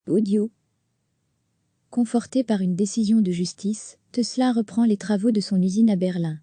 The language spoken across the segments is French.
Audio. Conforté par une décision de justice, Tesla reprend les travaux de son usine à Berlin.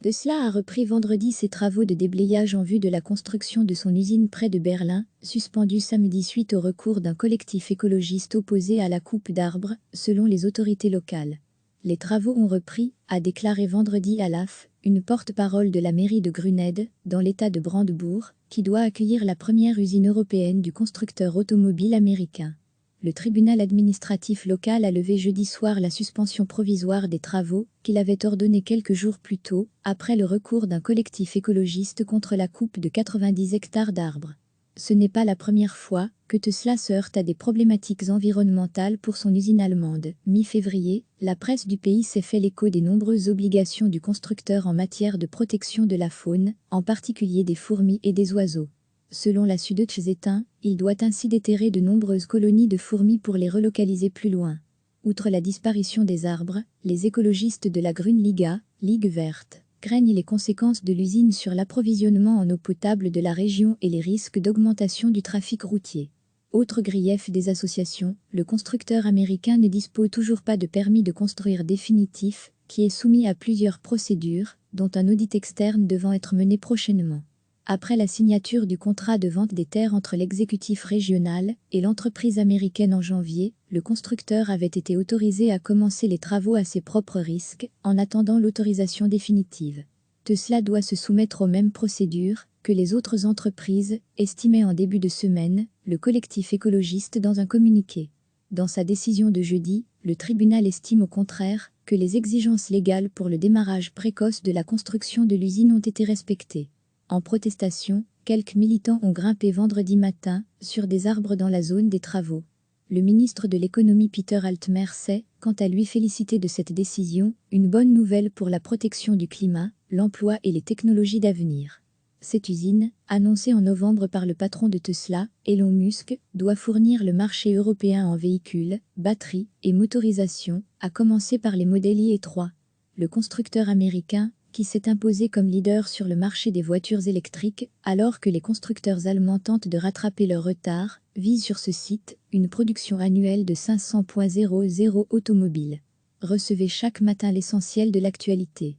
Tesla a repris vendredi ses travaux de déblayage en vue de la construction de son usine près de Berlin, suspendue samedi suite au recours d'un collectif écologiste opposé à la coupe d'arbres, selon les autorités locales. Les travaux ont repris, a déclaré vendredi à l'AF, une porte-parole de la mairie de Grünheide, dans l'état de Brandebourg, qui doit accueillir la première usine européenne du constructeur automobile américain. Le tribunal administratif local a levé jeudi soir la suspension provisoire des travaux qu'il avait ordonnés quelques jours plus tôt, après le recours d'un collectif écologiste contre la coupe de 90 hectares d'arbres. Ce n'est pas la première fois que Tesla se heurte à des problématiques environnementales pour son usine allemande. Mi-février, la presse du pays s'est fait l'écho des nombreuses obligations du constructeur en matière de protection de la faune, en particulier des fourmis et des oiseaux. Selon la Süddeutsche Zeitung, il doit ainsi déterrer de nombreuses colonies de fourmis pour les relocaliser plus loin. Outre la disparition des arbres, les écologistes de la Grünliga, Ligue verte, craignent les conséquences de l'usine sur l'approvisionnement en eau potable de la région et les risques d'augmentation du trafic routier. Autre grief des associations, le constructeur américain ne dispose toujours pas de permis de construire définitif, qui est soumis à plusieurs procédures, dont un audit externe devant être mené prochainement. Après la signature du contrat de vente des terres entre l'exécutif régional et l'entreprise américaine en janvier, le constructeur avait été autorisé à commencer les travaux à ses propres risques, en attendant l'autorisation définitive. Tesla doit se soumettre aux mêmes procédures que les autres entreprises, estimait en début de semaine, le collectif écologiste dans un communiqué. Dans sa décision de jeudi, le tribunal estime au contraire que les exigences légales pour le démarrage précoce de la construction de l'usine ont été respectées. En protestation, quelques militants ont grimpé vendredi matin sur des arbres dans la zone des travaux. Le ministre de l'économie Peter Altmaier s'est, quant à lui, félicité de cette décision, une bonne nouvelle pour la protection du climat, l'emploi et les technologies d'avenir. Cette usine, annoncée en novembre par le patron de Tesla, Elon Musk, doit fournir le marché européen en véhicules, batteries et motorisation, à commencer par les modèles i et 3. Le constructeur américain, qui s'est imposé comme leader sur le marché des voitures électriques, alors que les constructeurs allemands tentent de rattraper leur retard, vise sur ce site une production annuelle de 500.00 automobiles. Recevez chaque matin l'essentiel de l'actualité.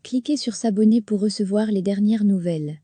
Cliquez sur s'abonner pour recevoir les dernières nouvelles.